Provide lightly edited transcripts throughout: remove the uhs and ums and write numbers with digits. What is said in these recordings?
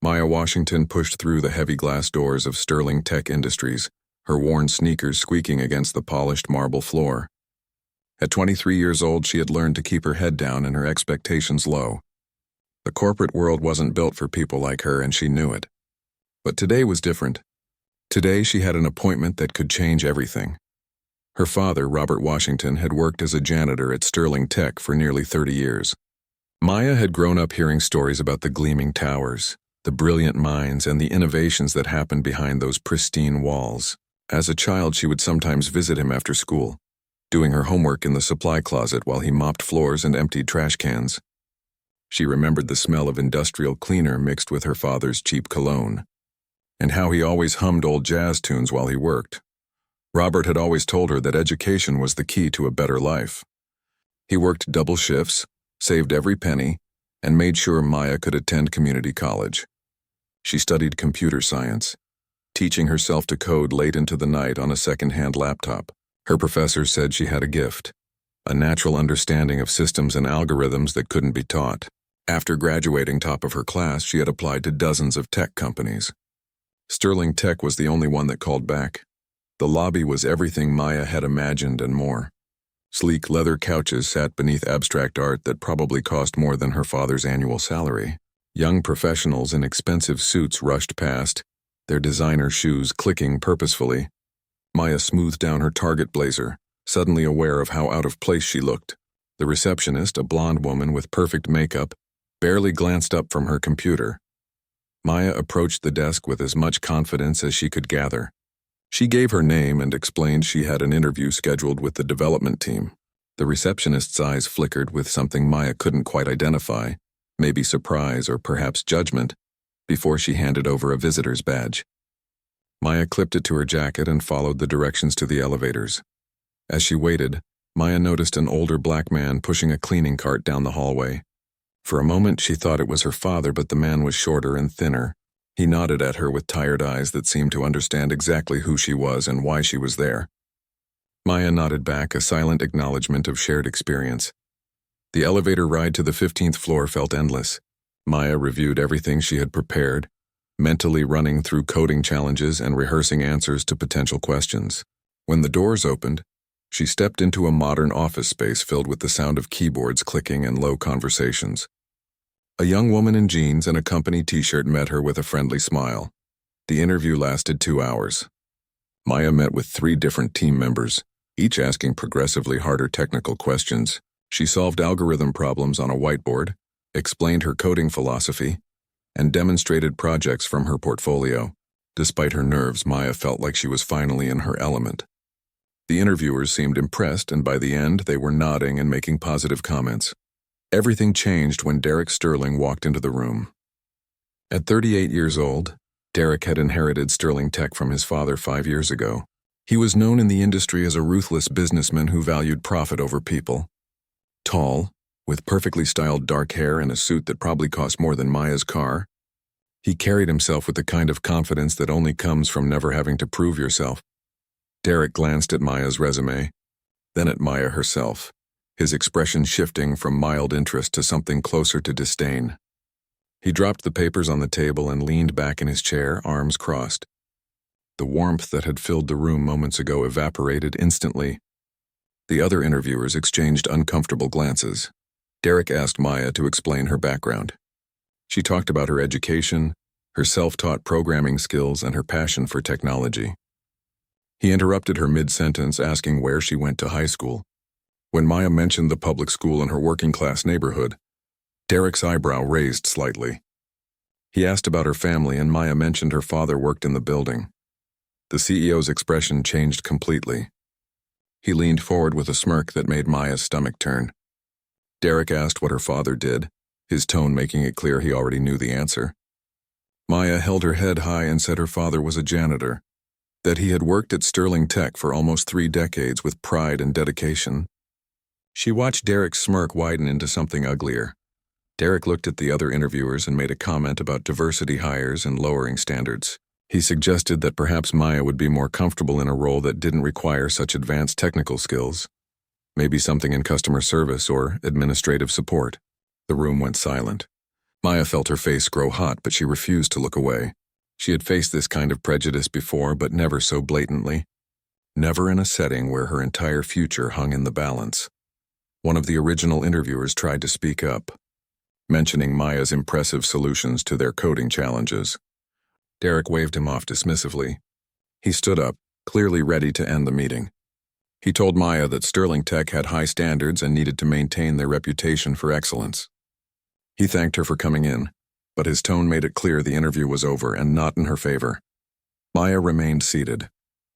Maya Washington pushed through the heavy glass doors of Sterling Tech Industries, her worn sneakers squeaking against the polished marble floor. At 23 years old, she had learned to keep her head down and her expectations low. The corporate world wasn't built for people like her, and she knew it. But today was different. Today she had an appointment that could change everything. Her father, Robert Washington, had worked as a janitor at Sterling Tech for nearly 30 years. Maya had grown up hearing stories about the gleaming towers, the brilliant minds, and the innovations that happened behind those pristine walls. As a child, she would sometimes visit him after school, doing her homework in the supply closet while he mopped floors and emptied trash cans. She remembered the smell of industrial cleaner mixed with her father's cheap cologne, and how he always hummed old jazz tunes while he worked. Robert had always told her that education was the key to a better life. He worked double shifts, saved every penny, and made sure Maya could attend community college. She studied computer science, teaching herself to code late into the night on a second-hand laptop. Her professors said she had a gift, a natural understanding of systems and algorithms that couldn't be taught. After graduating top of her class, she had applied to dozens of tech companies. Sterling Tech was the only one that called back. The lobby was everything Maya had imagined and more. Sleek leather couches sat beneath abstract art that probably cost more than her father's annual salary. Young professionals in expensive suits rushed past, their designer shoes clicking purposefully. Maya smoothed down her Target blazer, suddenly aware of how out of place she looked. The receptionist, a blonde woman with perfect makeup, barely glanced up from her computer. Maya approached the desk with as much confidence as she could gather. She gave her name and explained she had an interview scheduled with the development team. The receptionist's eyes flickered with something Maya couldn't quite identify, maybe surprise or perhaps judgment, before she handed over a visitor's badge. Maya clipped it to her jacket and followed the directions to the elevators. As she waited, Maya noticed an older black man pushing a cleaning cart down the hallway. For a moment she thought it was her father, but the man was shorter and thinner. He nodded at her with tired eyes that seemed to understand exactly who she was and why she was there. Maya nodded back, a silent acknowledgement of shared experience. The elevator ride to the 15th floor felt endless. Maya reviewed everything she had prepared, mentally running through coding challenges and rehearsing answers to potential questions. When the doors opened, she stepped into a modern office space filled with the sound of keyboards clicking and low conversations. A young woman in jeans and a company t-shirt met her with a friendly smile. The interview lasted 2 hours. Maya met with 3 different team members, each asking progressively harder technical questions. She solved algorithm problems on a whiteboard, explained her coding philosophy, and demonstrated projects from her portfolio. Despite her nerves, Maya felt like she was finally in her element. The interviewers seemed impressed, and by the end, they were nodding and making positive comments. Everything changed when Derek Sterling walked into the room. At 38 years old, Derek had inherited Sterling Tech from his father 5 years ago. He was known in the industry as a ruthless businessman who valued profit over people. Tall, with perfectly styled dark hair and a suit that probably cost more than Maya's car, he carried himself with the kind of confidence that only comes from never having to prove yourself. Derek glanced at Maya's resume, then at Maya herself, his expression shifting from mild interest to something closer to disdain. He dropped the papers on the table and leaned back in his chair, arms crossed. The warmth that had filled the room moments ago evaporated instantly. The other interviewers exchanged uncomfortable glances. Derek asked Maya to explain her background. She talked about her education, her self-taught programming skills, and her passion for technology. He interrupted her mid-sentence, asking where she went to high school. When Maya mentioned the public school in her working-class neighborhood, Derek's eyebrow raised slightly. He asked about her family, and Maya mentioned her father worked in the building. The CEO's expression changed completely. He leaned forward with a smirk that made Maya's stomach turn. Derek asked what her father did, his tone making it clear he already knew the answer. Maya held her head high and said her father was a janitor, that he had worked at Sterling Tech for almost 3 decades with pride and dedication. She watched Derek's smirk widen into something uglier. Derek looked at the other interviewers and made a comment about diversity hires and lowering standards. He suggested that perhaps Maya would be more comfortable in a role that didn't require such advanced technical skills, maybe something in customer service or administrative support. The room went silent. Maya felt her face grow hot, but she refused to look away. She had faced this kind of prejudice before, but never so blatantly. Never in a setting where her entire future hung in the balance. One of the original interviewers tried to speak up, mentioning Maya's impressive solutions to their coding challenges. Derek waved him off dismissively. He stood up, clearly ready to end the meeting. He told Maya that Sterling Tech had high standards and needed to maintain their reputation for excellence. He thanked her for coming in, but his tone made it clear the interview was over and not in her favor. Maya remained seated.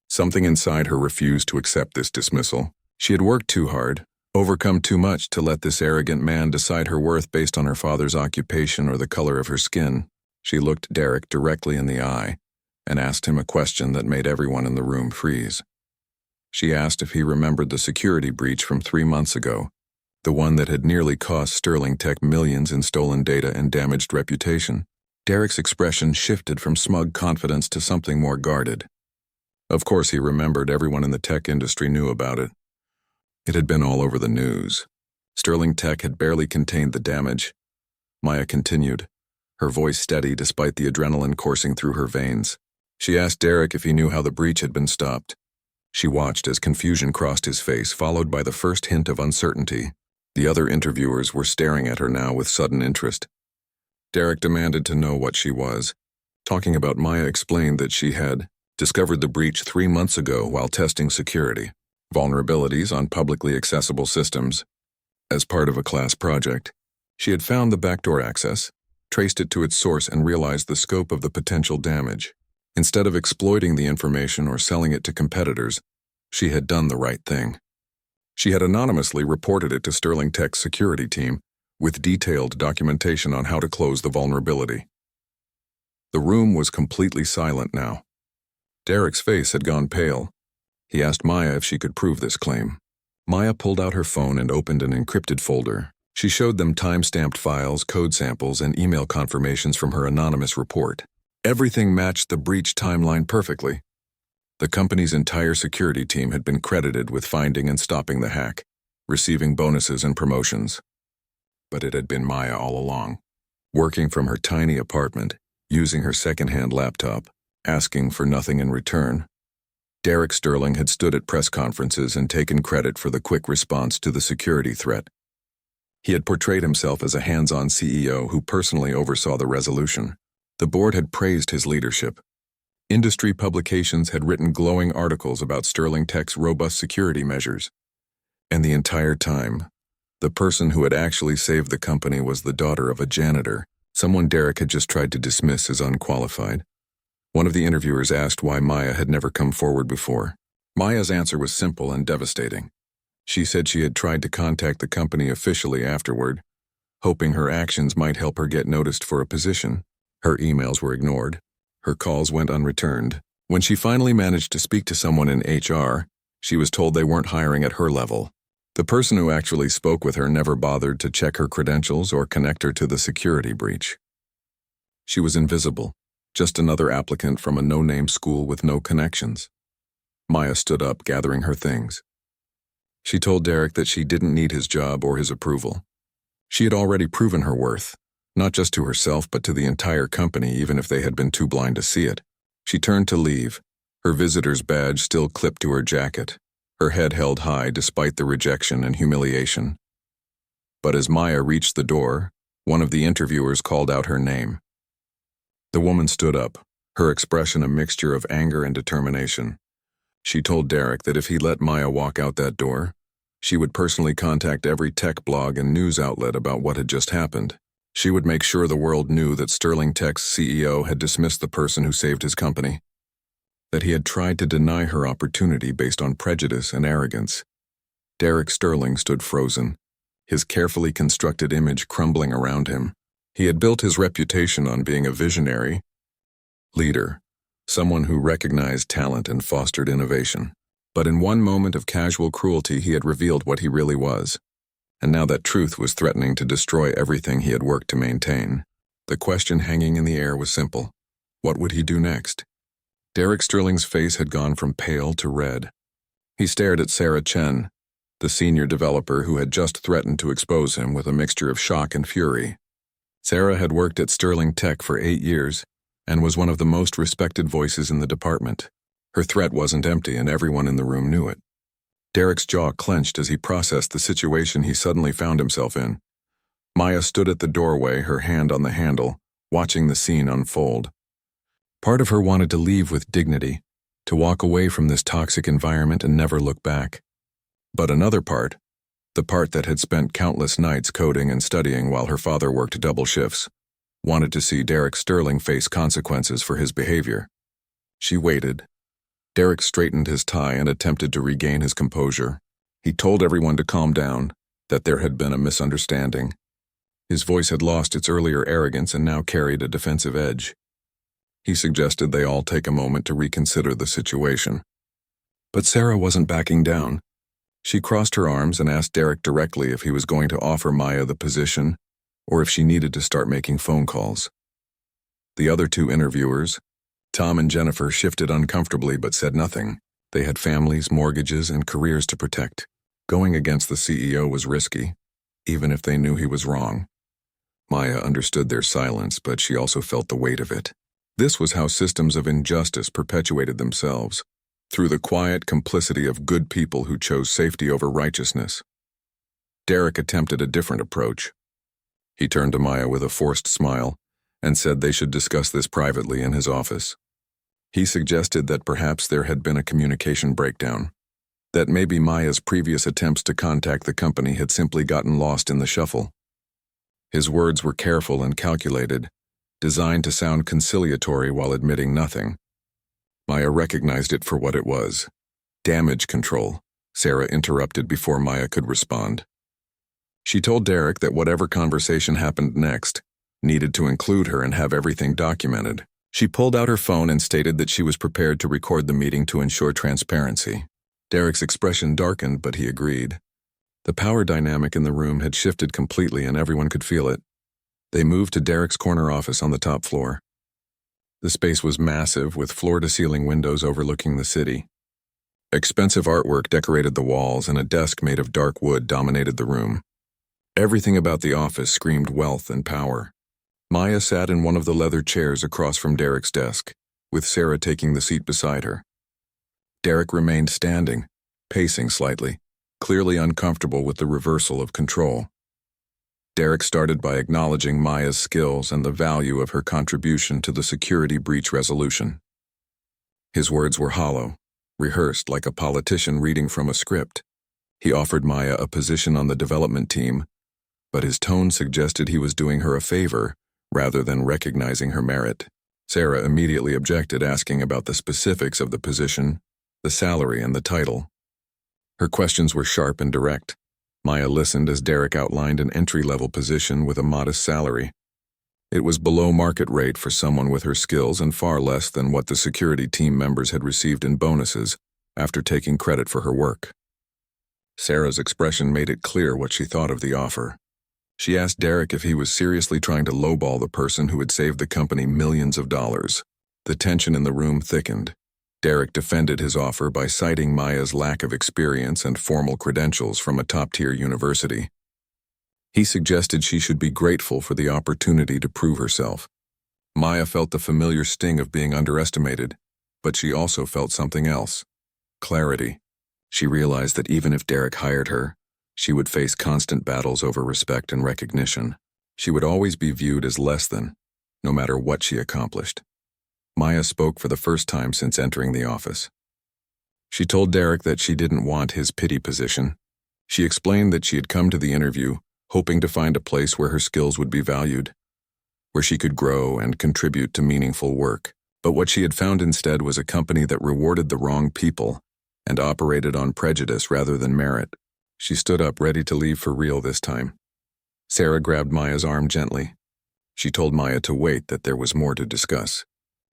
Something inside her refused to accept this dismissal. She had worked too hard, overcome too much to let this arrogant man decide her worth based on her father's occupation or the color of her skin. She looked Derek directly in the eye and asked him a question that made everyone in the room freeze. She asked if he remembered the security breach from 3 months ago, the one that had nearly cost Sterling Tech millions in stolen data and damaged reputation. Derek's expression shifted from smug confidence to something more guarded. Of course he remembered. Everyone in the tech industry knew about it. It had been all over the news. Sterling Tech had barely contained the damage. Maya continued, her voice steady despite the adrenaline coursing through her veins. She asked Derek if he knew how the breach had been stopped. She watched as confusion crossed his face, followed by the first hint of uncertainty. The other interviewers were staring at her now with sudden interest. Derek demanded to know what she was. Talking about Maya explained that she had discovered the breach 3 months ago while testing security vulnerabilities on publicly accessible systems. As part of a class project, she had found the backdoor access, traced it to its source, and realized the scope of the potential damage. Instead of exploiting the information or selling it to competitors, she had done the right thing. She had anonymously reported it to Sterling Tech's security team, with detailed documentation on how to close the vulnerability. The room was completely silent now. Derek's face had gone pale. He asked Maya if she could prove this claim. Maya pulled out her phone and opened an encrypted folder. She showed them time-stamped files, code samples, and email confirmations from her anonymous report. Everything matched the breach timeline perfectly. The company's entire security team had been credited with finding and stopping the hack, receiving bonuses and promotions. But it had been Maya all along, working from her tiny apartment, using her second-hand laptop, asking for nothing in return. Derek Sterling had stood at press conferences and taken credit for the quick response to the security threat. He had portrayed himself as a hands-on CEO who personally oversaw the resolution. The board had praised his leadership. Industry publications had written glowing articles about Sterling Tech's robust security measures. And the entire time, the person who had actually saved the company was the daughter of a janitor, someone Derek had just tried to dismiss as unqualified. One of the interviewers asked why Maya had never come forward before. Maya's answer was simple and devastating. She said she had tried to contact the company officially afterward, hoping her actions might help her get noticed for a position. Her emails were ignored. Her calls went unreturned. When she finally managed to speak to someone in HR, she was told they weren't hiring at her level. The person who actually spoke with her never bothered to check her credentials or connect her to the security breach. She was invisible, just another applicant from a no-name school with no connections. Maya stood up, gathering her things. She told Derek that she didn't need his job or his approval. She had already proven her worth, not just to herself but to the entire company, even if they had been too blind to see it. She turned to leave, her visitor's badge still clipped to her jacket, her head held high despite the rejection and humiliation. But as Maya reached the door, one of the interviewers called out her name. The woman stood up, her expression a mixture of anger and determination. She told Derek that if he let Maya walk out that door, she would personally contact every tech blog and news outlet about what had just happened. She would make sure the world knew that Sterling Tech's CEO had dismissed the person who saved his company, that he had tried to deny her opportunity based on prejudice and arrogance. Derek Sterling stood frozen, his carefully constructed image crumbling around him. He had built his reputation on being a visionary leader, someone who recognized talent and fostered innovation. But in one moment of casual cruelty, he had revealed what he really was. And now that truth was threatening to destroy everything he had worked to maintain. The question hanging in the air was simple. What would he do next? Derek Sterling's face had gone from pale to red. He stared at Sarah Chen, the senior developer who had just threatened to expose him, with a mixture of shock and fury. Sarah had worked at Sterling Tech for 8 years and was one of the most respected voices in the department. Her threat wasn't empty, and everyone in the room knew it. Derek's jaw clenched as he processed the situation he suddenly found himself in. Maya stood at the doorway, her hand on the handle, watching the scene unfold. Part of her wanted to leave with dignity, to walk away from this toxic environment and never look back. But another part, the part that had spent countless nights coding and studying while her father worked double shifts, wanted to see Derek Sterling face consequences for his behavior. She waited. Derek straightened his tie and attempted to regain his composure. He told everyone to calm down, that there had been a misunderstanding. His voice had lost its earlier arrogance and now carried a defensive edge. He suggested they all take a moment to reconsider the situation. But Sarah wasn't backing down. She crossed her arms and asked Derek directly if he was going to offer Maya the position or if she needed to start making phone calls. The other two interviewers, Tom and Jennifer, shifted uncomfortably but said nothing. They had families, mortgages, and careers to protect. Going against the CEO was risky, even if they knew he was wrong. Maya understood their silence, but she also felt the weight of it. This was how systems of injustice perpetuated themselves, through the quiet complicity of good people who chose safety over righteousness. Derek attempted a different approach. He turned to Maya with a forced smile and said they should discuss this privately in his office. He suggested that perhaps there had been a communication breakdown, that maybe Maya's previous attempts to contact the company had simply gotten lost in the shuffle. His words were careful and calculated, designed to sound conciliatory while admitting nothing. Maya recognized it for what it was. Damage control, Sarah interrupted before Maya could respond. She told Derek that whatever conversation happened next needed to include her and have everything documented. She pulled out her phone and stated that she was prepared to record the meeting to ensure transparency. Derek's expression darkened, but he agreed. The power dynamic in the room had shifted completely and everyone could feel it. They moved to Derek's corner office on the top floor. The space was massive, with floor-to-ceiling windows overlooking the city. Expensive artwork decorated the walls, and a desk made of dark wood dominated the room. Everything about the office screamed wealth and power. Maya sat in one of the leather chairs across from Derek's desk, with Sarah taking the seat beside her. Derek remained standing, pacing slightly, clearly uncomfortable with the reversal of control. Derek started by acknowledging Maya's skills and the value of her contribution to the security breach resolution. His words were hollow, rehearsed like a politician reading from a script. He offered Maya a position on the development team, but his tone suggested he was doing her a favor rather than recognizing her merit. Sarah immediately objected, asking about the specifics of the position, the salary, and the title. Her questions were sharp and direct. Maya listened as Derek outlined an entry-level position with a modest salary. It was below market rate for someone with her skills and far less than what the security team members had received in bonuses after taking credit for her work. Sarah's expression made it clear what she thought of the offer. She asked Derek if he was seriously trying to lowball the person who had saved the company millions of dollars. The tension in the room thickened. Derek defended his offer by citing Maya's lack of experience and formal credentials from a top-tier university. He suggested she should be grateful for the opportunity to prove herself. Maya felt the familiar sting of being underestimated, but she also felt something else: clarity. She realized that even if Derek hired her, she would face constant battles over respect and recognition. She would always be viewed as less than, no matter what she accomplished. Maya spoke for the first time since entering the office. She told Derek that she didn't want his pity position. She explained that she had come to the interview hoping to find a place where her skills would be valued, where she could grow and contribute to meaningful work. But what she had found instead was a company that rewarded the wrong people and operated on prejudice rather than merit. She stood up, ready to leave for real this time. Sarah grabbed Maya's arm gently. She told Maya to wait, that there was more to discuss.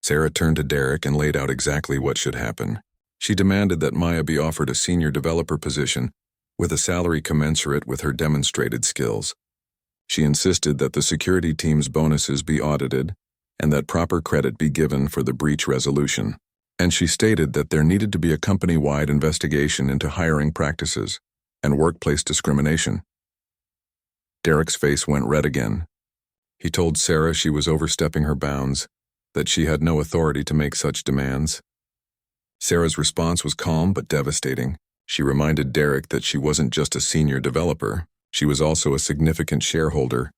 Sarah turned to Derek and laid out exactly what should happen. She demanded that Maya be offered a senior developer position with a salary commensurate with her demonstrated skills. She insisted that the security team's bonuses be audited and that proper credit be given for the breach resolution. And she stated that there needed to be a company-wide investigation into hiring practices and workplace discrimination. Derek's face went red again. He told Sarah she was overstepping her bounds, that she had no authority to make such demands. Sarah's response was calm but devastating. She reminded Derek that she wasn't just a senior developer, she was also a significant shareholder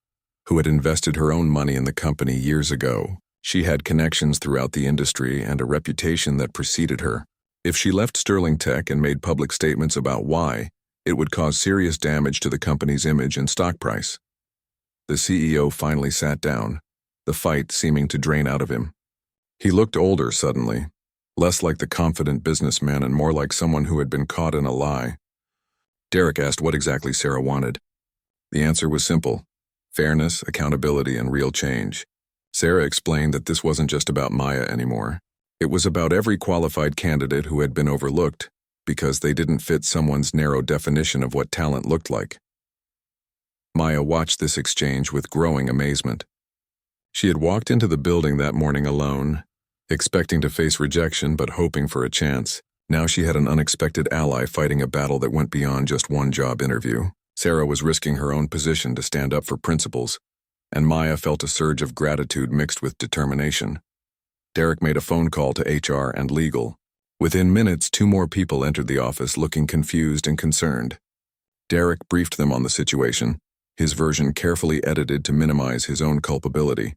who had invested her own money in the company years ago. She had connections throughout the industry and a reputation that preceded her. If she left Sterling Tech and made public statements about why, it would cause serious damage to the company's image and stock price. The CEO finally sat down, the fight seeming to drain out of him. He looked older suddenly, less like the confident businessman and more like someone who had been caught in a lie. Derek asked what exactly Sarah wanted. The answer was simple: fairness, accountability, and real change. Sarah explained that this wasn't just about Maya anymore. It was about every qualified candidate who had been overlooked because they didn't fit someone's narrow definition of what talent looked like. Maya watched this exchange with growing amazement. She had walked into the building that morning alone, expecting to face rejection but hoping for a chance. Now she had an unexpected ally fighting a battle that went beyond just one job interview. Sarah was risking her own position to stand up for principles, and Maya felt a surge of gratitude mixed with determination. Derek made a phone call to HR and legal. Within minutes, 2 more people entered the office looking confused and concerned. Derek briefed them on the situation, his version carefully edited to minimize his own culpability.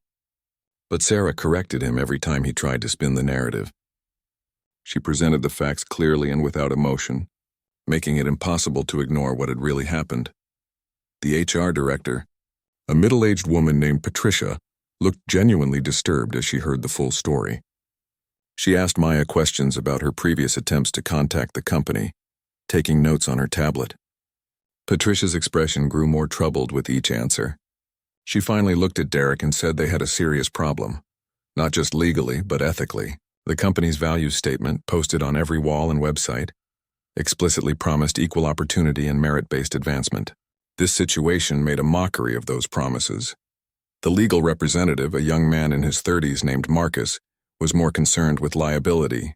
But Sarah corrected him every time he tried to spin the narrative. She presented the facts clearly and without emotion, making it impossible to ignore what had really happened. The HR director, a middle-aged woman named Patricia, looked genuinely disturbed as she heard the full story. She asked Maya questions about her previous attempts to contact the company, taking notes on her tablet. Patricia's expression grew more troubled with each answer. She finally looked at Derek and said they had a serious problem, not just legally, but ethically. The company's values statement, posted on every wall and website, explicitly promised equal opportunity and merit-based advancement. This situation made a mockery of those promises. The legal representative, a young man in his 30s named Marcus, was more concerned with liability.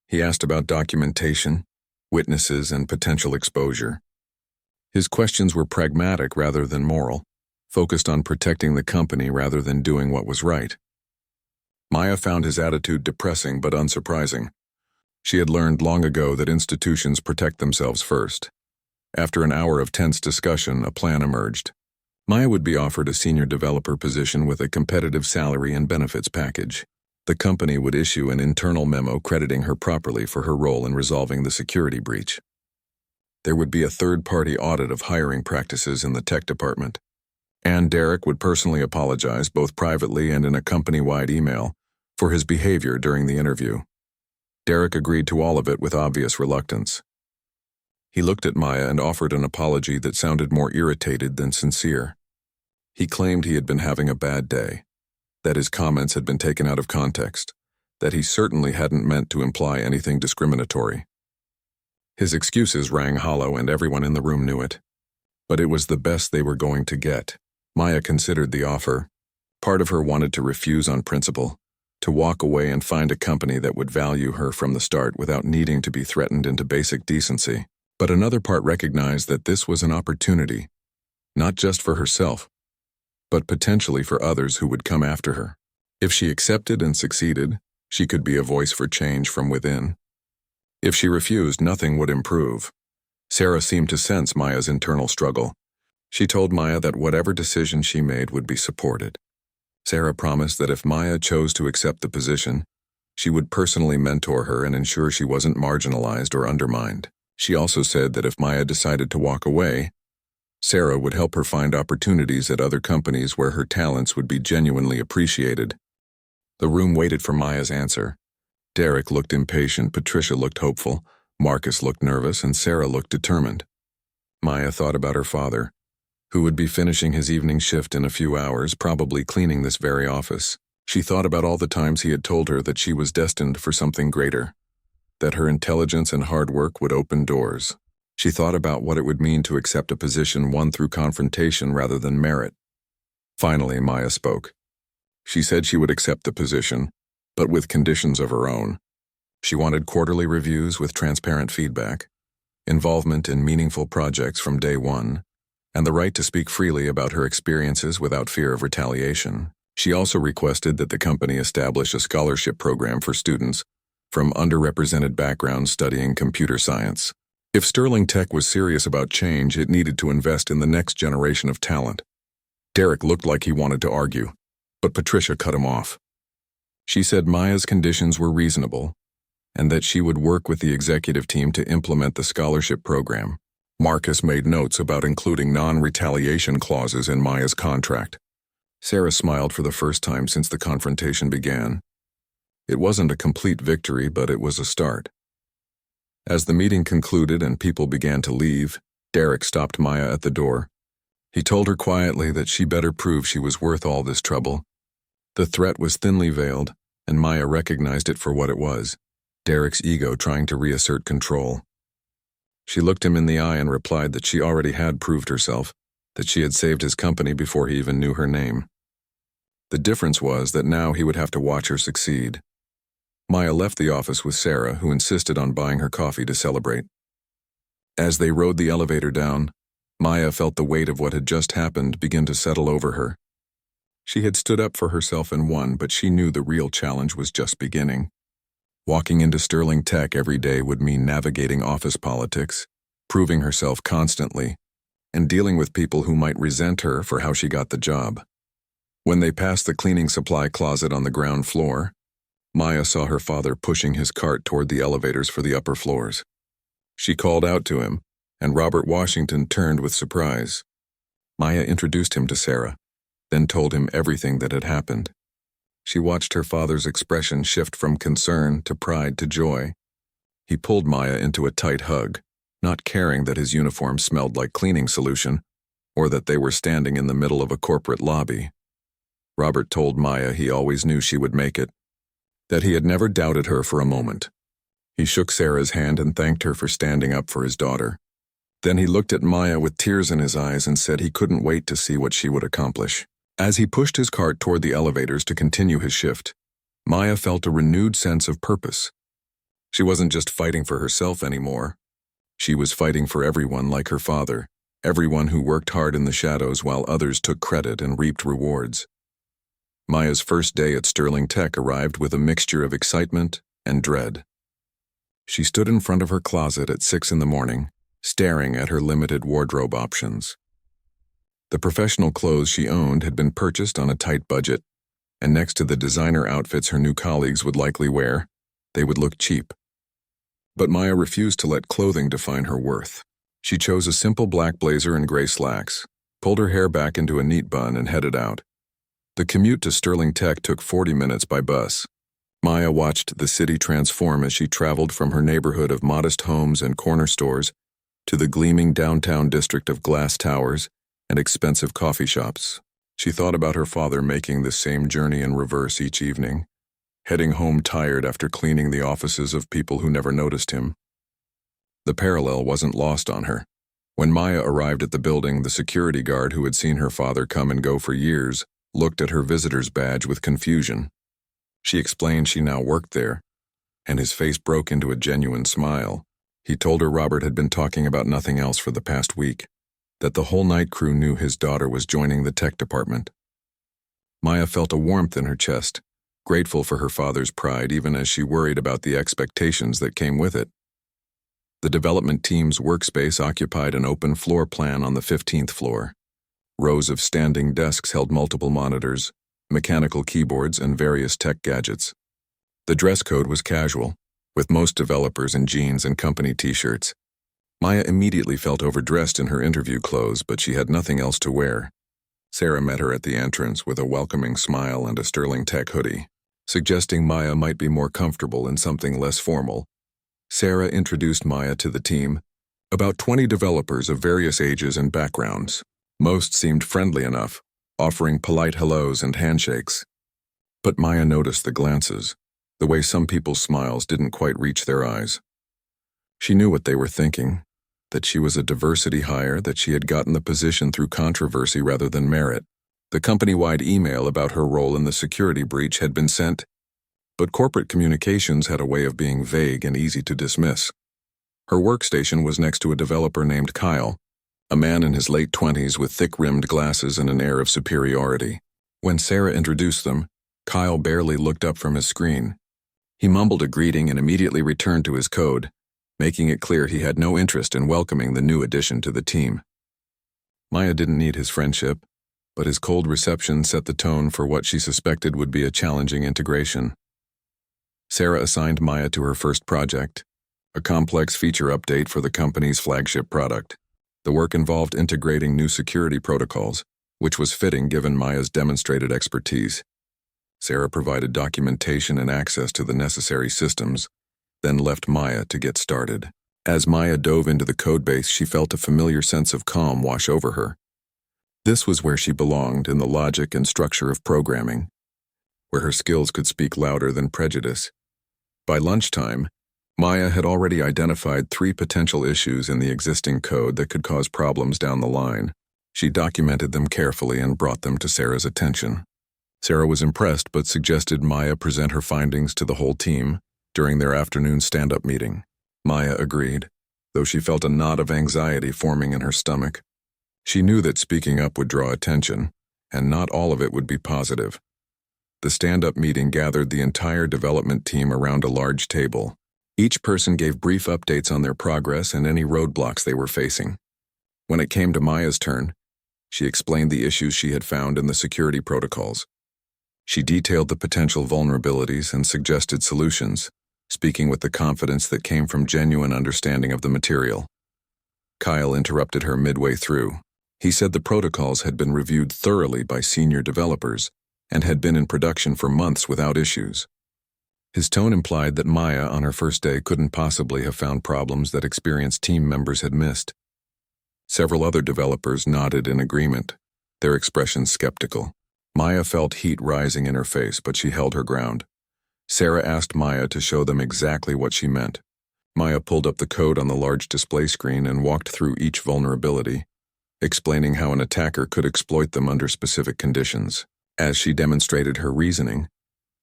He asked about documentation, witnesses, and potential exposure. His questions were pragmatic rather than moral, focused on protecting the company rather than doing what was right. Maya found his attitude depressing but unsurprising. She had learned long ago that institutions protect themselves first. After an hour of tense discussion, a plan emerged. Maya would be offered a senior developer position with a competitive salary and benefits package. The company would issue an internal memo crediting her properly for her role in resolving the security breach. There would be a third-party audit of hiring practices in the tech department. And Derek would personally apologize, both privately and in a company-wide email, for his behavior during the interview. Derek agreed to all of it with obvious reluctance. He looked at Maya and offered an apology that sounded more irritated than sincere. He claimed he had been having a bad day, that his comments had been taken out of context, that he certainly hadn't meant to imply anything discriminatory. His excuses rang hollow and everyone in the room knew it. But it was the best they were going to get. Maya considered the offer. Part of her wanted to refuse on principle, to walk away and find a company that would value her from the start without needing to be threatened into basic decency. But another part recognized that this was an opportunity, not just for herself, but potentially for others who would come after her. If she accepted and succeeded, she could be a voice for change from within. If she refused, nothing would improve. Sarah seemed to sense Maya's internal struggle. She told Maya that whatever decision she made would be supported. Sarah promised that if Maya chose to accept the position, she would personally mentor her and ensure she wasn't marginalized or undermined. She also said that if Maya decided to walk away, Sarah would help her find opportunities at other companies where her talents would be genuinely appreciated. The room waited for Maya's answer. Derek looked impatient, Patricia looked hopeful, Marcus looked nervous, and Sarah looked determined. Maya thought about her father, who would be finishing his evening shift in a few hours, probably cleaning this very office. She thought about all the times he had told her that she was destined for something greater, that her intelligence and hard work would open doors. She thought about what it would mean to accept a position won through confrontation rather than merit. Finally, Maya spoke. She said she would accept the position, but with conditions of her own. She wanted quarterly reviews with transparent feedback, involvement in meaningful projects from day one, and the right to speak freely about her experiences without fear of retaliation. She also requested that the company establish a scholarship program for students from underrepresented backgrounds studying computer science. If Sterling Tech was serious about change, it needed to invest in the next generation of talent. Derek looked like he wanted to argue, but Patricia cut him off. She said Maya's conditions were reasonable and that she would work with the executive team to implement the scholarship program. Marcus made notes about including non-retaliation clauses in Maya's contract. Sarah smiled for the first time since the confrontation began. It wasn't a complete victory, but it was a start. As the meeting concluded and people began to leave, Derek stopped Maya at the door. He told her quietly that she better prove she was worth all this trouble. The threat was thinly veiled, and Maya recognized it for what it was: Derek's ego trying to reassert control. She looked him in the eye and replied that she already had proved herself, that she had saved his company before he even knew her name. The difference was that now he would have to watch her succeed. Maya left the office with Sarah, who insisted on buying her coffee to celebrate. As they rode the elevator down, Maya felt the weight of what had just happened begin to settle over her. She had stood up for herself and won, but she knew the real challenge was just beginning. Walking into Sterling Tech every day would mean navigating office politics, proving herself constantly, and dealing with people who might resent her for how she got the job. When they passed the cleaning supply closet on the ground floor, Maya saw her father pushing his cart toward the elevators for the upper floors. She called out to him, and Robert Washington turned with surprise. Maya introduced him to Sarah, then told him everything that had happened. She watched her father's expression shift from concern to pride to joy. He pulled Maya into a tight hug, not caring that his uniform smelled like cleaning solution, or that they were standing in the middle of a corporate lobby. Robert told Maya he always knew she would make it, that he had never doubted her for a moment. He shook Sarah's hand and thanked her for standing up for his daughter. Then he looked at Maya with tears in his eyes and said he couldn't wait to see what she would accomplish. As he pushed his cart toward the elevators to continue his shift, Maya felt a renewed sense of purpose. She wasn't just fighting for herself anymore. She was fighting for everyone like her father, everyone who worked hard in the shadows while others took credit and reaped rewards. Maya's first day at Sterling Tech arrived with a mixture of excitement and dread. She stood in front of her closet at 6 in the morning, staring at her limited wardrobe options. The professional clothes she owned had been purchased on a tight budget, and next to the designer outfits her new colleagues would likely wear, they would look cheap. But Maya refused to let clothing define her worth. She chose a simple black blazer and gray slacks, pulled her hair back into a neat bun, and headed out. The commute to Sterling Tech took 40 minutes by bus. Maya watched the city transform as she traveled from her neighborhood of modest homes and corner stores to the gleaming downtown district of glass towers and expensive coffee shops. She thought about her father making the same journey in reverse each evening, heading home tired after cleaning the offices of people who never noticed him. The parallel wasn't lost on her. When Maya arrived at the building, the security guard who had seen her father come and go for years looked at her visitor's badge with confusion. She explained she now worked there, and his face broke into a genuine smile. He told her Robert had been talking about nothing else for the past week, that the whole night crew knew his daughter was joining the tech department. Maya felt a warmth in her chest, grateful for her father's pride even as she worried about the expectations that came with it. The development team's workspace occupied an open floor plan on the 15th floor. Rows of standing desks held multiple monitors, mechanical keyboards, and various tech gadgets. The dress code was casual, with most developers in jeans and company t-shirts. Maya immediately felt overdressed in her interview clothes, but she had nothing else to wear. Sarah met her at the entrance with a welcoming smile and a Sterling Tech hoodie, suggesting Maya might be more comfortable in something less formal. Sarah introduced Maya to the team, about 20 developers of various ages and backgrounds. Most seemed friendly enough, offering polite hellos and handshakes. But Maya noticed the glances, the way some people's smiles didn't quite reach their eyes. She knew what they were thinking, that she was a diversity hire, that she had gotten the position through controversy rather than merit. The company-wide email about her role in the security breach had been sent, but corporate communications had a way of being vague and easy to dismiss. Her workstation was next to a developer named Kyle, a man in his late 20s with thick-rimmed glasses and an air of superiority. When Sarah introduced them, Kyle barely looked up from his screen. He mumbled a greeting and immediately returned to his code, making it clear he had no interest in welcoming the new addition to the team. Maya didn't need his friendship, but his cold reception set the tone for what she suspected would be a challenging integration. Sarah assigned Maya to her first project, a complex feature update for the company's flagship product. The work involved integrating new security protocols, which was fitting given Maya's demonstrated expertise. Sarah provided documentation and access to the necessary systems, then left Maya to get started. As Maya dove into the codebase, she felt a familiar sense of calm wash over her. This was where she belonged in the logic and structure of programming, where her skills could speak louder than prejudice. By lunchtime, Maya had already identified 3 potential issues in the existing code that could cause problems down the line. She documented them carefully and brought them to Sarah's attention. Sarah was impressed but suggested Maya present her findings to the whole team during their afternoon stand-up meeting. Maya agreed, though she felt a knot of anxiety forming in her stomach. She knew that speaking up would draw attention, and not all of it would be positive. The stand-up meeting gathered the entire development team around a large table. Each person gave brief updates on their progress and any roadblocks they were facing. When it came to Maya's turn, she explained the issues she had found in the security protocols. She detailed the potential vulnerabilities and suggested solutions, speaking with the confidence that came from genuine understanding of the material. Kyle interrupted her midway through. He said the protocols had been reviewed thoroughly by senior developers and had been in production for months without issues. His tone implied that Maya on her first day couldn't possibly have found problems that experienced team members had missed. Several other developers nodded in agreement, their expressions skeptical. Maya felt heat rising in her face, but she held her ground. Sarah asked Maya to show them exactly what she meant. Maya pulled up the code on the large display screen and walked through each vulnerability, explaining how an attacker could exploit them under specific conditions. As she demonstrated her reasoning,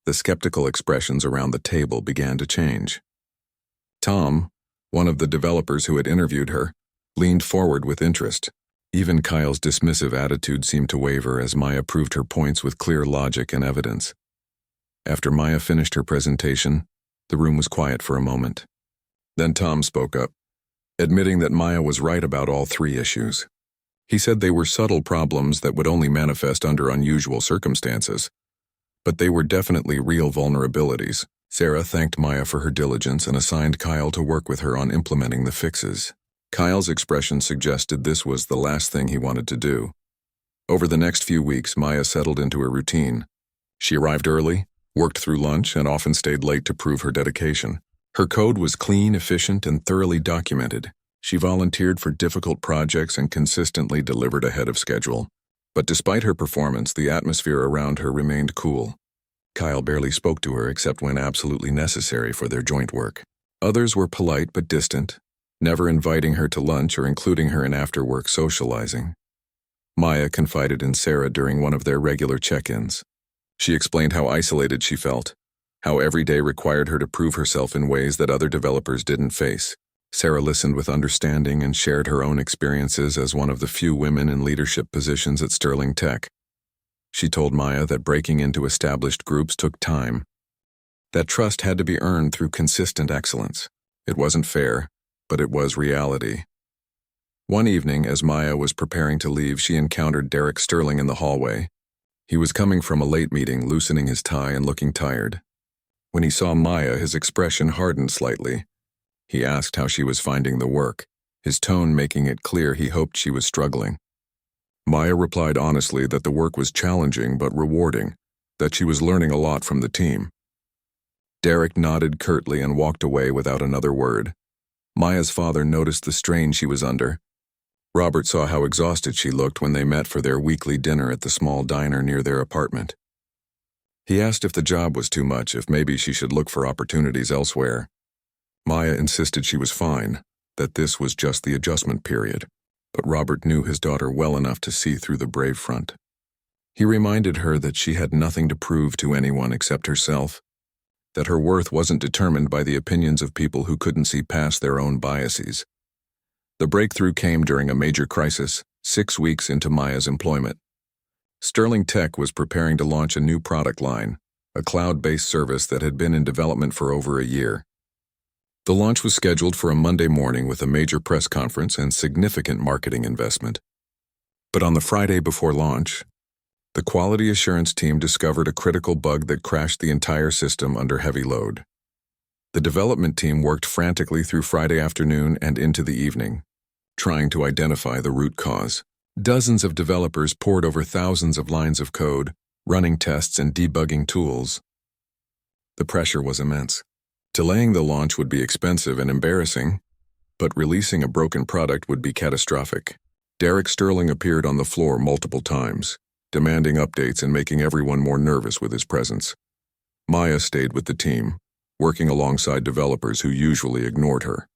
the skeptical expressions around the table began to change. Tom, one of the developers who had interviewed her, leaned forward with interest. Even Kyle's dismissive attitude seemed to waver as Maya proved her points with clear logic and evidence. After Maya finished her presentation, the room was quiet for a moment. Then Tom spoke up, admitting that Maya was right about all 3 issues. He said they were subtle problems that would only manifest under unusual circumstances, but they were definitely real vulnerabilities. Sarah thanked Maya for her diligence and assigned Kyle to work with her on implementing the fixes. Kyle's expression suggested this was the last thing he wanted to do. Over the next few weeks, Maya settled into a routine. She arrived early, worked through lunch, and often stayed late to prove her dedication. Her code was clean, efficient, and thoroughly documented. She volunteered for difficult projects and consistently delivered ahead of schedule. But despite her performance, the atmosphere around her remained cool. Kyle barely spoke to her except when absolutely necessary for their joint work. Others were polite but distant, never inviting her to lunch or including her in after-work socializing. Maya confided in Sarah during one of their regular check-ins. She explained how isolated she felt, how every day required her to prove herself in ways that other developers didn't face. Sarah listened with understanding and shared her own experiences as one of the few women in leadership positions at Sterling Tech. She told Maya that breaking into established groups took time, that trust had to be earned through consistent excellence. It wasn't fair, but it was reality. One evening, as Maya was preparing to leave, she encountered Derek Sterling in the hallway. He was coming from a late meeting, loosening his tie and looking tired. When he saw Maya, his expression hardened slightly. He asked how she was finding the work, his tone making it clear he hoped she was struggling. Maya replied honestly that the work was challenging but rewarding, that she was learning a lot from the team. Derek nodded curtly and walked away without another word. Maya's father noticed the strain she was under. Robert saw how exhausted she looked when they met for their weekly dinner at the small diner near their apartment. He asked if the job was too much, if maybe she should look for opportunities elsewhere. Maya insisted she was fine, that this was just the adjustment period, but Robert knew his daughter well enough to see through the brave front. He reminded her that she had nothing to prove to anyone except herself, that her worth wasn't determined by the opinions of people who couldn't see past their own biases. The breakthrough came during a major crisis, 6 weeks into Maya's employment. Sterling Tech was preparing to launch a new product line, a cloud-based service that had been in development for over a year. The launch was scheduled for a Monday morning with a major press conference and significant marketing investment. But on the Friday before launch, the quality assurance team discovered a critical bug that crashed the entire system under heavy load. The development team worked frantically through Friday afternoon and into the evening, trying to identify the root cause. Dozens of developers poured over thousands of lines of code, running tests and debugging tools. The pressure was immense. Delaying the launch would be expensive and embarrassing, but releasing a broken product would be catastrophic. Derek Sterling appeared on the floor multiple times, demanding updates and making everyone more nervous with his presence. Maya stayed with the team, working alongside developers who usually ignored her.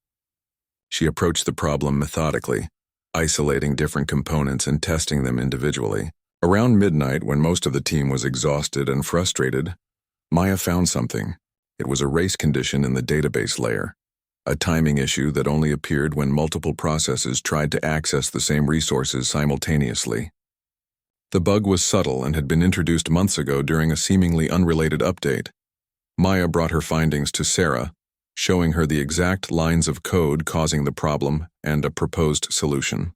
She approached the problem methodically, isolating different components and testing them individually. Around midnight, when most of the team was exhausted and frustrated, Maya found something. It was a race condition in the database layer, a timing issue that only appeared when multiple processes tried to access the same resources simultaneously. The bug was subtle and had been introduced months ago during a seemingly unrelated update. Maya brought her findings to Sarah, showing her the exact lines of code causing the problem and a proposed solution.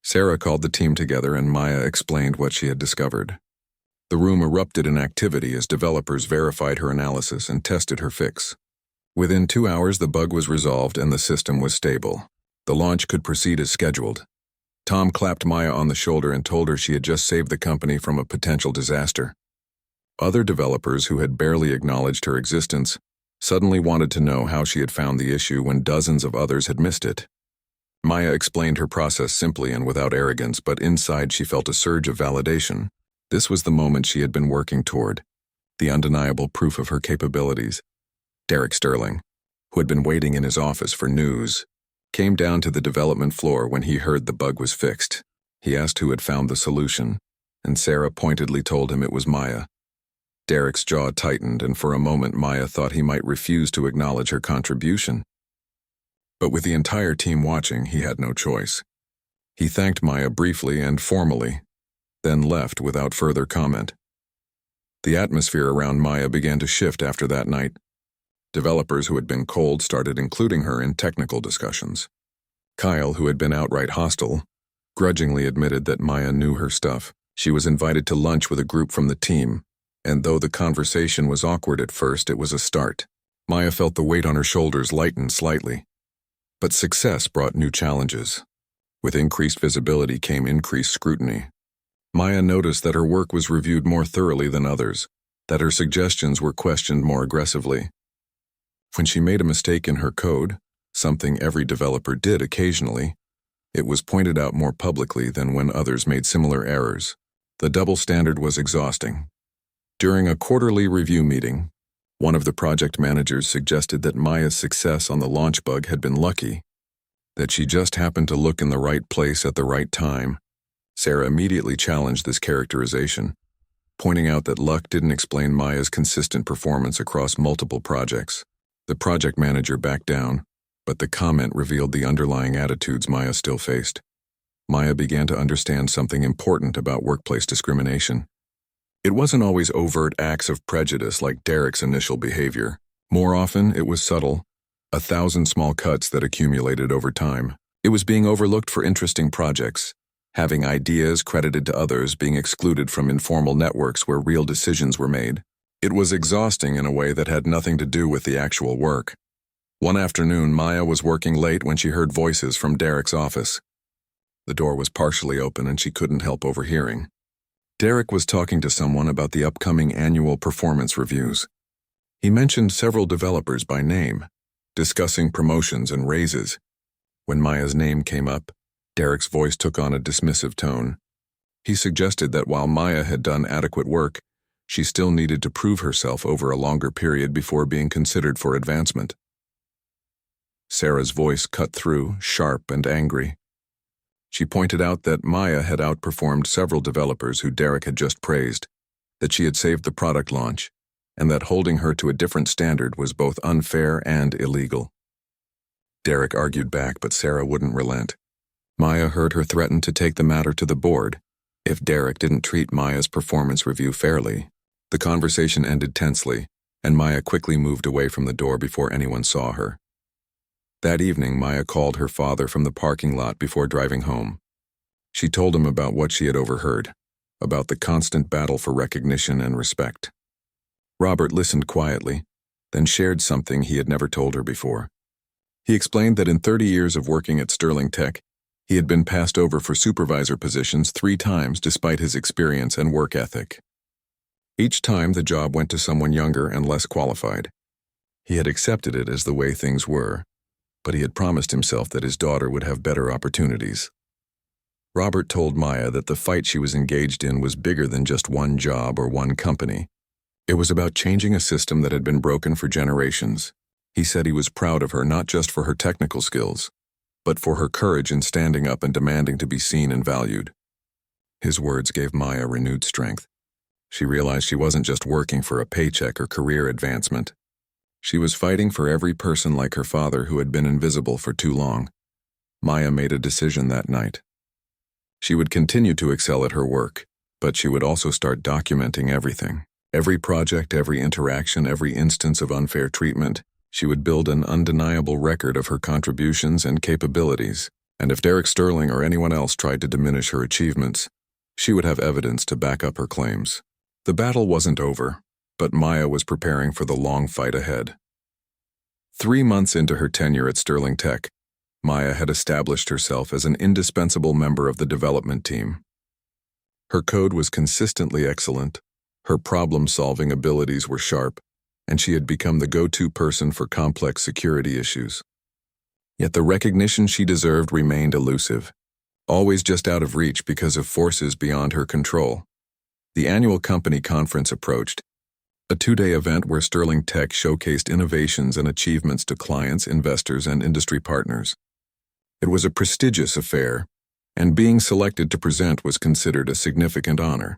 Sarah called the team together and Maya explained what she had discovered. The room erupted in activity as developers verified her analysis and tested her fix. Within 2 hours, the bug was resolved and the system was stable. The launch could proceed as scheduled. Tom clapped Maya on the shoulder and told her she had just saved the company from a potential disaster. Other developers who had barely acknowledged her existence suddenly wanted to know how she had found the issue when dozens of others had missed it. Maya explained her process simply and without arrogance, but inside she felt a surge of validation. This was the moment she had been working toward, the undeniable proof of her capabilities. Derek Sterling, who had been waiting in his office for news, came down to the development floor when he heard the bug was fixed. He asked who had found the solution, and Sarah pointedly told him it was Maya. Derek's jaw tightened, and for a moment Maya thought he might refuse to acknowledge her contribution. But with the entire team watching, he had no choice. He thanked Maya briefly and formally, then left without further comment. The atmosphere around Maya began to shift after that night. Developers who had been cold started including her in technical discussions. Kyle, who had been outright hostile, grudgingly admitted that Maya knew her stuff. She was invited to lunch with a group from the team, and though the conversation was awkward at first, it was a start. Maya felt the weight on her shoulders lighten slightly. But success brought new challenges. With increased visibility came increased scrutiny. Maya noticed that her work was reviewed more thoroughly than others, that her suggestions were questioned more aggressively. When she made a mistake in her code, something every developer did occasionally, it was pointed out more publicly than when others made similar errors. The double standard was exhausting. During a quarterly review meeting, one of the project managers suggested that Maya's success on the launch bug had been lucky, that she just happened to look in the right place at the right time. Sarah immediately challenged this characterization, pointing out that luck didn't explain Maya's consistent performance across multiple projects. The project manager backed down, but the comment revealed the underlying attitudes Maya still faced. Maya began to understand something important about workplace discrimination. It wasn't always overt acts of prejudice like Derek's initial behavior. More often, it was subtle, 1,000 small cuts that accumulated over time. It was being overlooked for interesting projects, having ideas credited to others, being excluded from informal networks where real decisions were made. It was exhausting in a way that had nothing to do with the actual work. One afternoon, Maya was working late when she heard voices from Derek's office. The door was partially open and she couldn't help overhearing. Derek was talking to someone about the upcoming annual performance reviews. He mentioned several developers by name, discussing promotions and raises. When Maya's name came up, Derek's voice took on a dismissive tone. He suggested that while Maya had done adequate work, she still needed to prove herself over a longer period before being considered for advancement. Sarah's voice cut through, sharp and angry. She pointed out that Maya had outperformed several developers who Derek had just praised, that she had saved the product launch, and that holding her to a different standard was both unfair and illegal. Derek argued back, but Sarah wouldn't relent. Maya heard her threaten to take the matter to the board if Derek didn't treat Maya's performance review fairly. The conversation ended tensely, and Maya quickly moved away from the door before anyone saw her. That evening, Maya called her father from the parking lot before driving home. She told him about what she had overheard, about the constant battle for recognition and respect. Robert listened quietly, then shared something he had never told her before. He explained that in 30 years of working at Sterling Tech, he had been passed over for supervisor positions 3 times despite his experience and work ethic. Each time the job went to someone younger and less qualified. He had accepted it as the way things were, but he had promised himself that his daughter would have better opportunities. Robert told Maya that the fight she was engaged in was bigger than just one job or one company. It was about changing a system that had been broken for generations. He said he was proud of her not just for her technical skills, but for her courage in standing up and demanding to be seen and valued. His words gave Maya renewed strength. She realized she wasn't just working for a paycheck or career advancement. She was fighting for every person like her father who had been invisible for too long. Maya made a decision that night. She would continue to excel at her work, but she would also start documenting everything. Every project, every interaction, every instance of unfair treatment. She would build an undeniable record of her contributions and capabilities, and if Derek Sterling or anyone else tried to diminish her achievements, she would have evidence to back up her claims. The battle wasn't over, but Maya was preparing for the long fight ahead. 3 months into her tenure at Sterling Tech, Maya had established herself as an indispensable member of the development team. Her code was consistently excellent, her problem-solving abilities were sharp, and she had become the go-to person for complex security issues. Yet the recognition she deserved remained elusive, always just out of reach because of forces beyond her control. The annual company conference approached, a 2-day event where Sterling Tech showcased innovations and achievements to clients, investors, and industry partners. It was a prestigious affair, and being selected to present was considered a significant honor.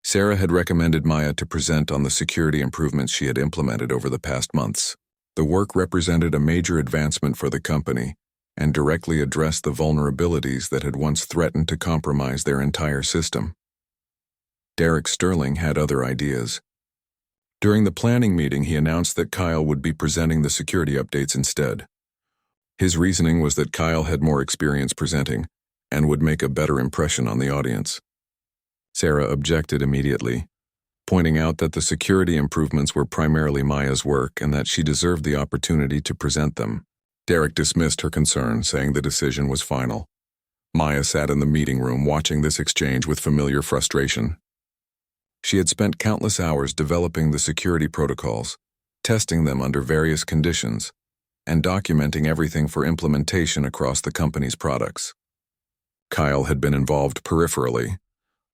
Sarah had recommended Maya to present on the security improvements she had implemented over the past months. The work represented a major advancement for the company and directly addressed the vulnerabilities that had once threatened to compromise their entire system. Derek Sterling had other ideas. During the planning meeting, he announced that Kyle would be presenting the security updates instead. His reasoning was that Kyle had more experience presenting and would make a better impression on the audience. Sarah objected immediately, pointing out that the security improvements were primarily Maya's work and that she deserved the opportunity to present them. Derek dismissed her concern, saying the decision was final. Maya sat in the meeting room watching this exchange with familiar frustration. She had spent countless hours developing the security protocols, testing them under various conditions, and documenting everything for implementation across the company's products. Kyle had been involved peripherally,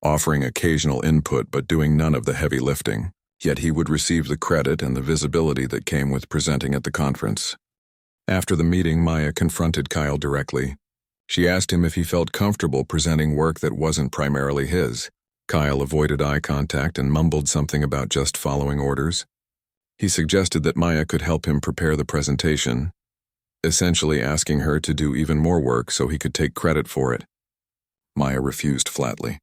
offering occasional input but doing none of the heavy lifting, yet he would receive the credit and the visibility that came with presenting at the conference. After the meeting, Maya confronted Kyle directly. She asked him if he felt comfortable presenting work that wasn't primarily his. Kyle avoided eye contact and mumbled something about just following orders. He suggested that Maya could help him prepare the presentation, essentially asking her to do even more work so he could take credit for it. Maya refused flatly.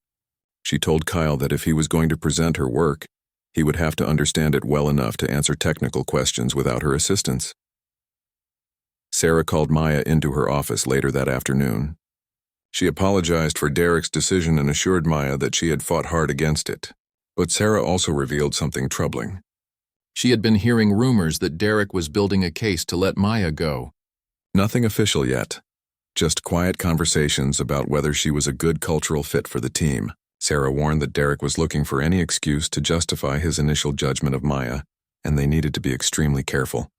She told Kyle that if he was going to present her work, he would have to understand it well enough to answer technical questions without her assistance. Sarah called Maya into her office later that afternoon. She apologized for Derek's decision and assured Maya that she had fought hard against it. But Sarah also revealed something troubling. She had been hearing rumors that Derek was building a case to let Maya go. Nothing official yet, just quiet conversations about whether she was a good cultural fit for the team. Sarah warned that Derek was looking for any excuse to justify his initial judgment of Maya, and they needed to be extremely careful.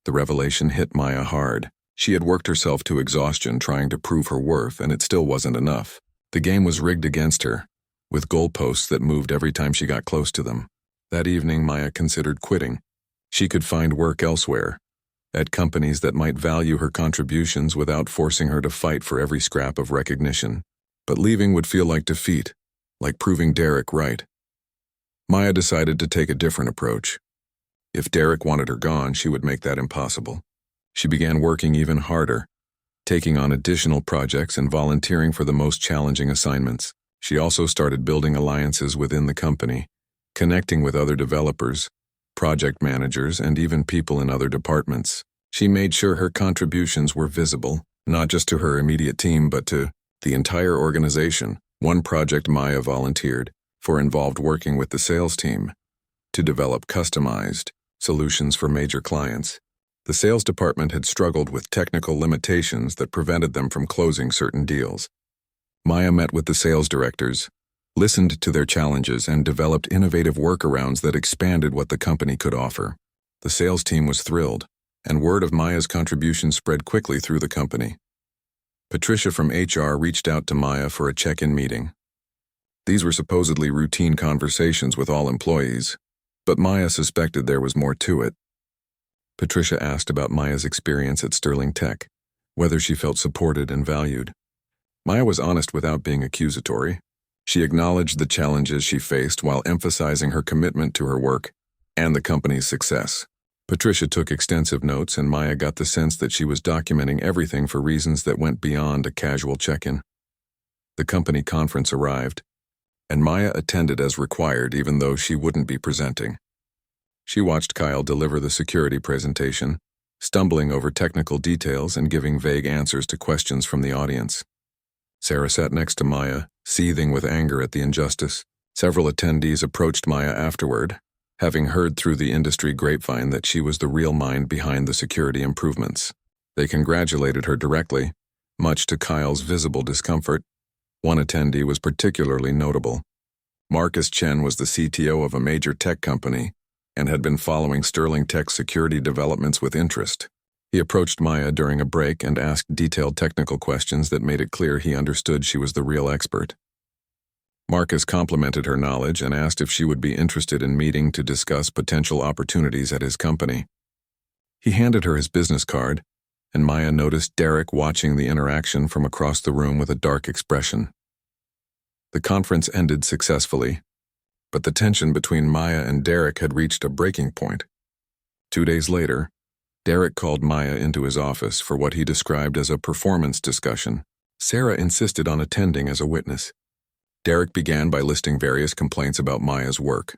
The revelation hit Maya hard. She had worked herself to exhaustion trying to prove her worth, and it still wasn't enough. The game was rigged against her, with goalposts that moved every time she got close to them. That evening, Maya considered quitting. She could find work elsewhere, at companies that might value her contributions without forcing her to fight for every scrap of recognition. But leaving would feel like defeat, like proving Derek right. Maya decided to take a different approach. If Derek wanted her gone, she would make that impossible. She began working even harder, taking on additional projects and volunteering for the most challenging assignments. She also started building alliances within the company, connecting with other developers, project managers, and even people in other departments. She made sure her contributions were visible, not just to her immediate team but to the entire organization. One project Maya volunteered for involved working with the sales team to develop customized solutions for major clients. The sales department had struggled with technical limitations that prevented them from closing certain deals. Maya met with the sales directors, listened to their challenges, and developed innovative workarounds that expanded what the company could offer. The sales team was thrilled, and word of Maya's contribution spread quickly through the company. Patricia from HR reached out to Maya for a check-in meeting. These were supposedly routine conversations with all employees, but Maya suspected there was more to it. Patricia asked about Maya's experience at Sterling Tech, whether she felt supported and valued. Maya was honest without being accusatory. She acknowledged the challenges she faced while emphasizing her commitment to her work and the company's success. Patricia took extensive notes, and Maya got the sense that she was documenting everything for reasons that went beyond a casual check-in. The company conference arrived, and Maya attended as required even though she wouldn't be presenting. She watched Kyle deliver the security presentation, stumbling over technical details and giving vague answers to questions from the audience. Sarah sat next to Maya, seething with anger at the injustice. Several attendees approached Maya afterward, having heard through the industry grapevine that she was the real mind behind the security improvements. They congratulated her directly, much to Kyle's visible discomfort. One attendee was particularly notable. Marcus Chen was the CTO of a major tech company and had been following Sterling Tech's security developments with interest. He approached Maya during a break and asked detailed technical questions that made it clear he understood she was the real expert. Marcus complimented her knowledge and asked if she would be interested in meeting to discuss potential opportunities at his company. He handed her his business card, and Maya noticed Derek watching the interaction from across the room with a dark expression. The conference ended successfully, but the tension between Maya and Derek had reached a breaking point. 2 days later, Derek called Maya into his office for what he described as a performance discussion. Sarah insisted on attending as a witness. Derek began by listing various complaints about Maya's work,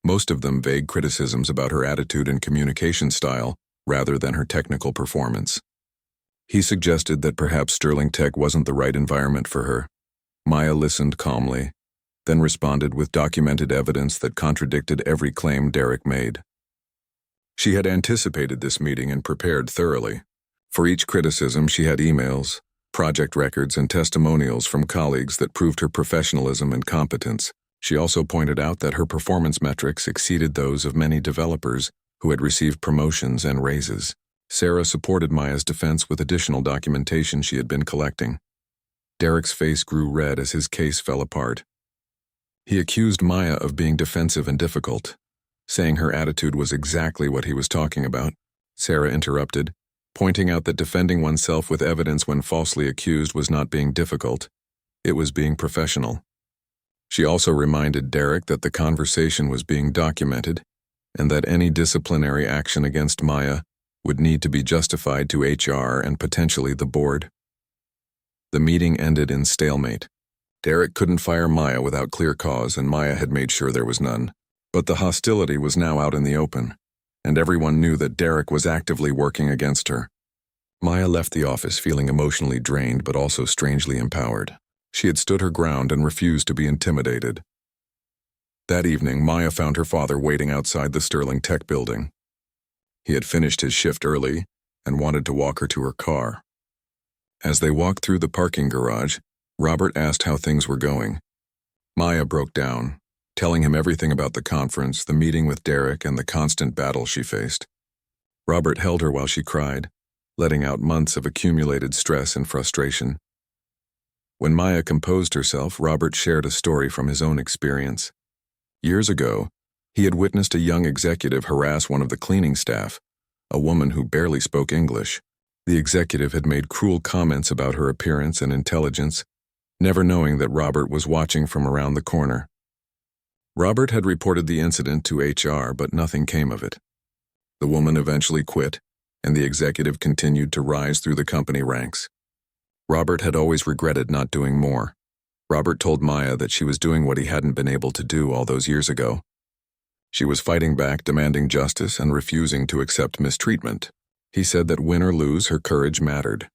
most of them vague criticisms about her attitude and communication style rather than her technical performance. He suggested that perhaps Sterling Tech wasn't the right environment for her. Maya listened calmly, then responded with documented evidence that contradicted every claim Derek made. She had anticipated this meeting and prepared thoroughly. For each criticism, she had emails, project records, and testimonials from colleagues that proved her professionalism and competence. She also pointed out that her performance metrics exceeded those of many developers who had received promotions and raises. Sarah supported Maya's defense with additional documentation she had been collecting. Derek's face grew red as his case fell apart. He accused Maya of being defensive and difficult, saying her attitude was exactly what he was talking about. Sarah interrupted, pointing out that defending oneself with evidence when falsely accused was not being difficult. It was being professional. She also reminded Derek that the conversation was being documented and that any disciplinary action against Maya would need to be justified to HR and potentially the board. The meeting ended in stalemate. Derek couldn't fire Maya without clear cause, and Maya had made sure there was none. But the hostility was now out in the open, and everyone knew that Derek was actively working against her. Maya left the office feeling emotionally drained but also strangely empowered. She had stood her ground and refused to be intimidated. That evening, Maya found her father waiting outside the Sterling Tech building. He had finished his shift early and wanted to walk her to her car. As they walked through the parking garage, Robert asked how things were going. Maya broke down, telling him everything about the conference, the meeting with Derek, and the constant battle she faced. Robert held her while she cried, letting out months of accumulated stress and frustration. When Maya composed herself, Robert shared a story from his own experience. Years ago, he had witnessed a young executive harass one of the cleaning staff, a woman who barely spoke English. The executive had made cruel comments about her appearance and intelligence, never knowing that Robert was watching from around the corner. Robert had reported the incident to HR, but nothing came of it. The woman eventually quit, and the executive continued to rise through the company ranks. Robert had always regretted not doing more. Robert told Maya that she was doing what he hadn't been able to do all those years ago. She was fighting back, demanding justice, and refusing to accept mistreatment. He said that win or lose, her courage mattered.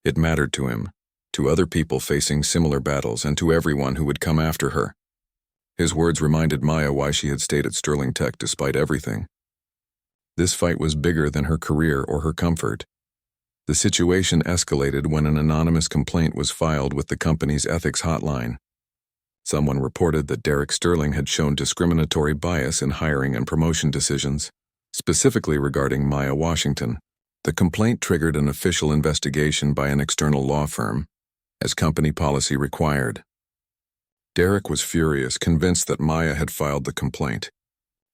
It mattered to him, to other people facing similar battles, and to everyone who would come after her. His words reminded Maya why she had stayed at Sterling Tech despite everything. This fight was bigger than her career or her comfort. The situation escalated when an anonymous complaint was filed with the company's ethics hotline. Someone reported that Derek Sterling had shown discriminatory bias in hiring and promotion decisions, specifically regarding Maya Washington. The complaint triggered an official investigation by an external law firm, as company policy required. Derek was furious, convinced that Maya had filed the complaint.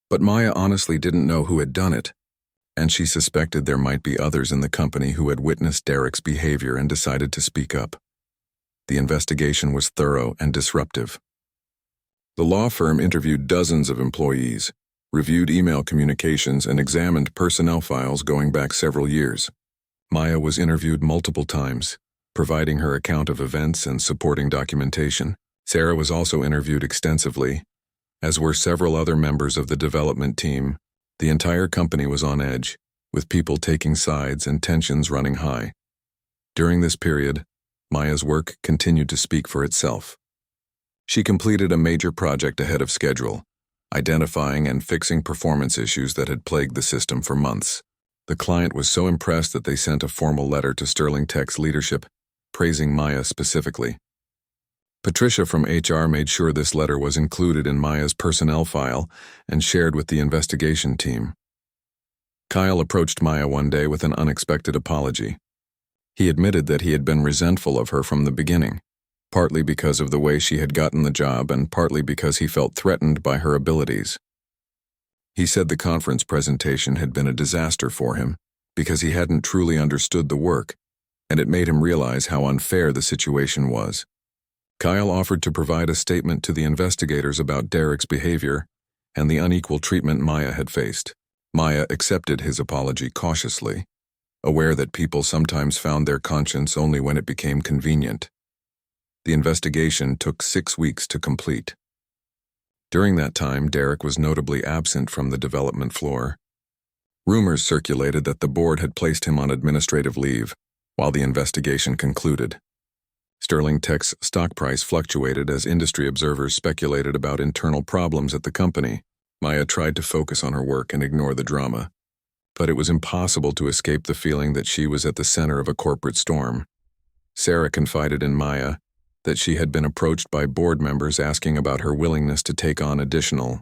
But Maya honestly didn't know who had done it, and she suspected there might be others in the company who had witnessed Derek's behavior and decided to speak up. The investigation was thorough and disruptive. The law firm interviewed dozens of employees, reviewed email communications, and examined personnel files going back several years. Maya was interviewed multiple times, providing her account of events and supporting documentation. Sarah was also interviewed extensively, as were several other members of the development team. The entire company was on edge, with people taking sides and tensions running high. During this period, Maya's work continued to speak for itself. She completed a major project ahead of schedule, identifying and fixing performance issues that had plagued the system for months. The client was so impressed that they sent a formal letter to Sterling Tech's leadership, praising Maya specifically. Patricia from HR made sure this letter was included in Maya's personnel file and shared with the investigation team. Kyle approached Maya one day with an unexpected apology. He admitted that he had been resentful of her from the beginning, partly because of the way she had gotten the job and partly because he felt threatened by her abilities. He said the conference presentation had been a disaster for him because he hadn't truly understood the work, and it made him realize how unfair the situation was. Kyle offered to provide a statement to the investigators about Derek's behavior and the unequal treatment Maya had faced. Maya accepted his apology cautiously, aware that people sometimes found their conscience only when it became convenient. The investigation took 6 weeks to complete. During that time, Derek was notably absent from the development floor. Rumors circulated that the board had placed him on administrative leave while the investigation concluded. Sterling Tech's stock price fluctuated as industry observers speculated about internal problems at the company. Maya tried to focus on her work and ignore the drama, but it was impossible to escape the feeling that she was at the center of a corporate storm. Sarah confided in Maya that she had been approached by board members asking about her willingness to take on additional